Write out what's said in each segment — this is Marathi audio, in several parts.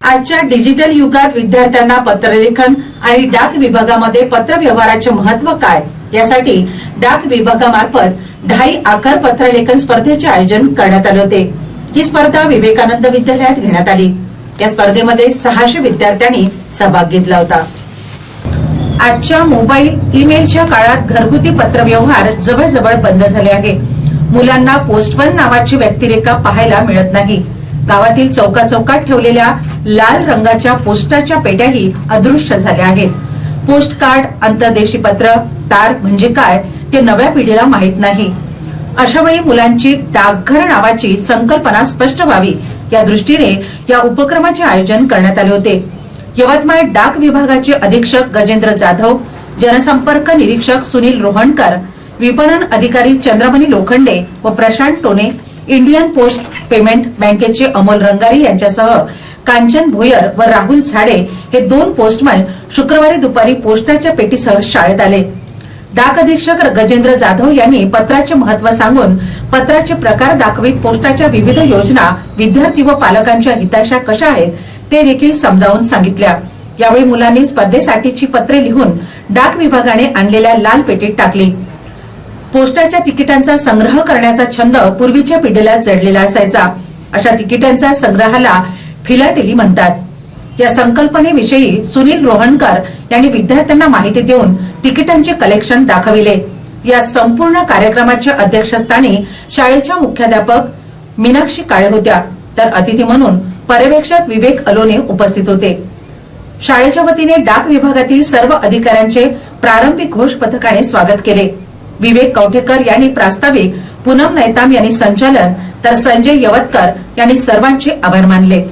आजच्या डिजिटल युगात विद्यार्थ्यांना पत्रलेखन आणि डाक विभागामध्ये पत्रव्यवहाराचे महत्त्व काय यासाठी डाक विभागामार्फत ढाई आकर पत्रलेखन स्पर्धेचे आयोजन करण्यात आले होते। ही स्पर्धा विवेकानंद विद्यालयात घेण्यात आली। या स्पर्धेमध्ये 600 विद्यार्थ्यांनी सहभाग घेतला होता। आजच्या मोबाईल ईमेलच्या काळात घरगुती पत्रव्यवहार जवळजवळ बंद झाले आहे। मुलांना पोस्टमन नावाची व्यक्तिरेखा पाहायला मिळत नाही। गावातील चौकात ठेवलेल्या लाल रंगाच्या पोस्टाच्या पेट्याही अदृश्य झाल्या आहेत। पोस्ट कार्ड, अंतर्देशी पत्र, तार म्हणजे काय ते नव्या पिढीला माहित नाही। अशा वेळी मुलांची डाकघर नावाची संकल्पना स्पष्ट व्हावी या दृष्टीने या उपक्रमाचे आयोजन करण्यात आले होते। यवतमाळ डाक विभागाचे अधीक्षक गजेंद्र जाधव, जनसंपर्क निरीक्षक सुनील रोहणकर, विपणन अधिकारी चंद्रमणी लोखंडे व प्रशांत टोने, इंडियन पोस्ट पेमेंट बँकेचे अमोल रंगारी यांच्यासह कांचन भोयर व राहुल झाडे हे 2 पोस्टमन शुक्रवारी दुपारी पोस्टाच्या पेटीसह शाळेत आले। डाक अधीक्षक गजेंद्र जाधव यांनी पत्राचे महत्त्व सांगून पत्राचे प्रकार दाखवित पोस्टाच्या विविध योजना विद्यार्थी व पालकांच्या हिताच्या कशा आहेत ते देखील समजावून सांगितल्या। यावेळी मुलांनी स्पर्धेसाठीची पत्रे लिहून डाक विभागाने आणलेल्या लाल पेटीत टाकली। पोस्टाच्या तिकिटांचा संग्रह करण्याचा छंद पूर्वीच्या पिढीला जडलेला असायचा। अशा तिकिटांच्या संग्रहाला फिलाटेली म्हणतात। या संकल्पनेविषयी सुनील रोहणकर यांनी विद्यार्थ्यांना माहिती देऊन तिकिटांचे कलेक्शन दाखविले। या संपूर्ण कार्यक्रमाच्या अध्यक्षस्थानी शाळेच्या मुख्याध्यापक मीनाक्षी काळे होत्या, तर अतिथी म्हणून पर्यवेक्षक विवेक अलोने उपस्थित होते। शाळेच्या वतीने डाक विभागातील सर्व अधिकाऱ्यांचे प्रारंभिक घोष पथकाने स्वागत केले। विवेक कवठेकर यांनी प्रास्ताविक, पूनम नैताम यांनी संचालन, तर संजय यवतकर यांनी सर्वांचे आभार मानले।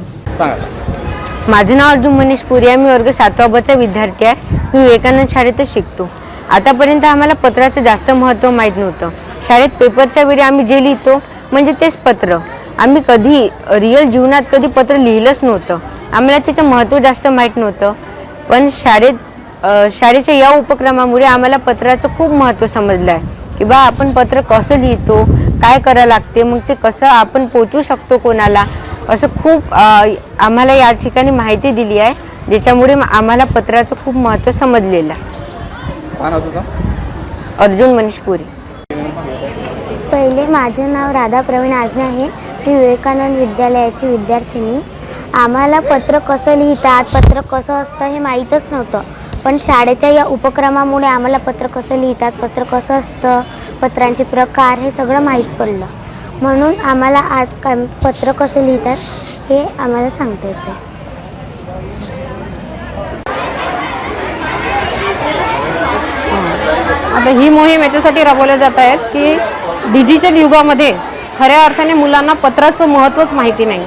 माझे नाव अर्जुन मनीष पुरी आहे। मी वर्ग 7वा ब चा विद्यार्थी आहे। मी विवेकानंद शाळेतच शिकतो। आतापर्यंत आम्हाला पत्राचं जास्त महत्त्व माहीत नव्हतं। शाळेत पेपरच्या वेळी आम्ही जे लिहितो म्हणजे तेच पत्र। आम्ही कधी रिअल जीवनात कधी पत्र लिहिलंच नव्हतं। आम्हाला त्याचं महत्त्व जास्त माहीत नव्हतं, पण शाळेच्या या उपक्रमामुळे आम्हाला पत्राचं खूप महत्त्व समजलं आहे की बा आपण पत्र कसं लिहितो, काय करायला लागते, मग ते कसं आपण पोचवू शकतो कोणाला, असं खूप आम्हाला या ठिकाणी माहिती दिली आहे, ज्याच्यामुळे आम्हाला पत्राचं खूप महत्त्व समजलेलं आहे। अर्जुन मनीष पुरी। पहिले माझे नाव राधा प्रवीण आजने आहे। मी विवेकानंद विद्यालयाची विद्यार्थिनी। आम्हाला पत्र कसं लिहितात, पत्र कसं असतं हे माहीतच नव्हतं, पण शाळेच्या या उपक्रमामुळे आम्हाला पत्र कसं लिहितात, पत्र कसं असतं, पत्रांचे प्रकार हे सगळं माहीत पडलं। म्हणून आम्हाला आज पत्र कसं लिहितात हे आम्हाला सांगता येतं। आता ही मोहीम याच्यासाठी राबवल्या जात आहेत की डिजिटल युगामध्ये खऱ्या अर्थाने मुलांना पत्राचं महत्त्वच माहिती नाही।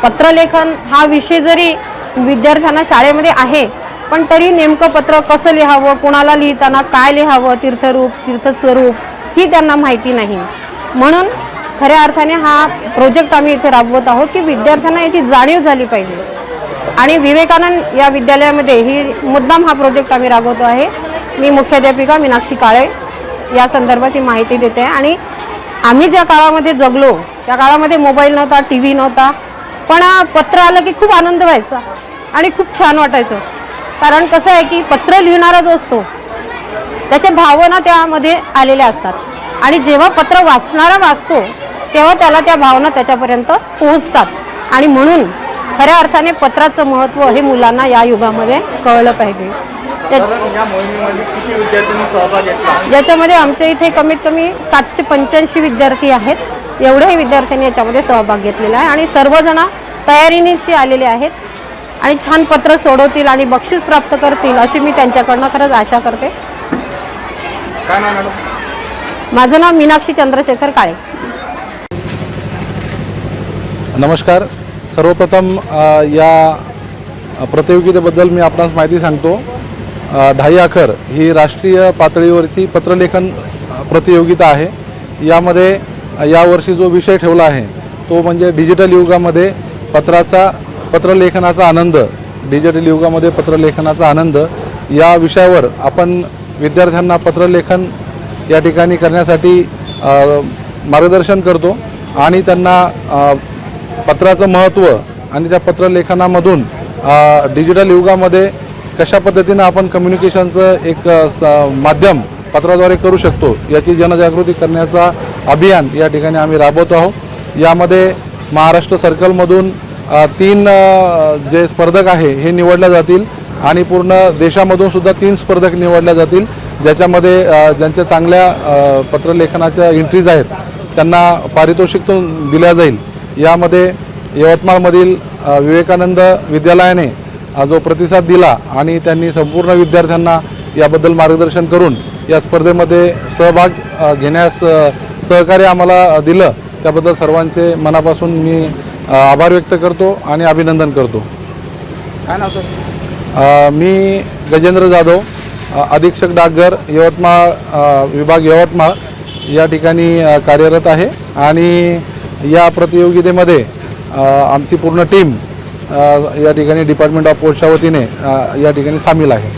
पत्रलेखन हा विषय जरी विद्यार्थ्यांना शाळेमध्ये आहे, पण तरी नेमकं पत्र कसं लिहावं, कोणाला लिहिताना काय लिहावं, तीर्थरूप, तीर्थस्वरूप ही त्यांना माहिती नाही। म्हणून खऱ्या अर्थाने हा प्रोजेक्ट आम्ही इथे राबवत आहोत की विद्यार्थ्यांना याची जाणीव झाली पाहिजे। आणि विवेकानंद या विद्यालयामध्ये ही मुद्दाम हा प्रोजेक्ट आम्ही राबवतो आहे। मी मुख्याध्यापिका मीनाक्षी काळे या संदर्भात ही माहिती देते। आणि आम्ही ज्या काळामध्ये जगलो त्या काळामध्ये मोबाईल नव्हता, TV नव्हता, पण पत्र आलं की खूप आनंद व्हायचा आणि खूप छान वाटायचं। कारण कसं आहे की पत्र लिहिणारा जो असतो त्याच्या भावना त्यामध्ये आलेल्या असतात, आणि जेव्हा पत्र वाचणारा वाचतो तेव्हा त्याला त्या भावना त्याच्यापर्यंत पोहोचतात। आणि म्हणून खऱ्या अर्थाने पत्राचं महत्त्व हे मुलांना या युगामध्ये कळलं पाहिजे। ज्याच्यामध्ये आमच्या इथे कमीत कमी 785 विद्यार्थी आहेत। एवढेही विद्यार्थ्यांनी याच्यामध्ये सहभाग घेतलेला आहे आणि सर्वजण तयारीनिशी आलेले आहेत आणि छान पत्र सोडवतील आणि बक्षीस प्राप्त करतील अशी मी त्यांच्याकडनं खरंच आशा करते। काय नाव मॅडम? माझं नाव मीनाक्षी चंद्रशेखर काळे। नमस्कार। सर्वप्रथम या प्रतियोगितेबद्दल मी आपणास माहिती सांगतो। ढाई आखर ही राष्ट्रीय पातळीवरची पत्रलेखन प्रतियोगिता आहे। यामध्ये यावर्षी जो विषय ठेवला आहे तो म्हणजे डिजिटल युगामध्ये पत्रलेखनाचा आनंद, डिजिटल युगामध्ये पत्रलेखनाचा आनंद या विषयावर आपण विद्यार्थ्यांना पत्रलेखन या ठिकाणी करण्यासाठी मार्गदर्शन करतो आणि त्यांना पत्राचं महत्त्व आणि त्या पत्रलेखनामधून डिजिटल युगामध्ये कशा पद्धतीनं आपण कम्युनिकेशनचं एक माध्यम पत्राद्वारे करू शकतो याची जनजागृती करण्याचा अभियान या ठिकाणी आम्ही राबवत आहोत। यामध्ये महाराष्ट्र सर्कलमधून 3 जे स्पर्धक आहे हे निवडले जातील आणि पूर्ण देशामधून सुद्धा 3 स्पर्धक निवडले जातील, ज्याच्यामध्ये ज्यांच्या चांगल्या पत्रलेखनाच्या एंट्रीज आहेत त्यांना पारितोषिक दिल्या जाईल। यामध्ये यवतमाळमधील विवेकानंद विद्यालयाने जो प्रतिसाद दिला आणि त्यांनी संपूर्ण विद्यार्थ्यांना याबद्दल मार्गदर्शन करून या स्पर्धेमध्ये सहभाग घेण्यास सहकार्य आम्हाला दिलं, त्याबद्दल सर्वांचे मनापासून मी आभार व्यक्त करतो आणि अभिनंदन करतो। काय नाव सर? मी गजेंद्र जाधव, अधीक्षक डाकघर यवतमाळ विभाग यवतमाळ या ठिकाणी कार्यरत आहे आणि या प्रतियोगितेमध्ये आमची पूर्ण टीम या ठिकाणी डिपार्टमेंट ऑफ पोस्टच्या वतीने या ठिकाणी सामील आहे।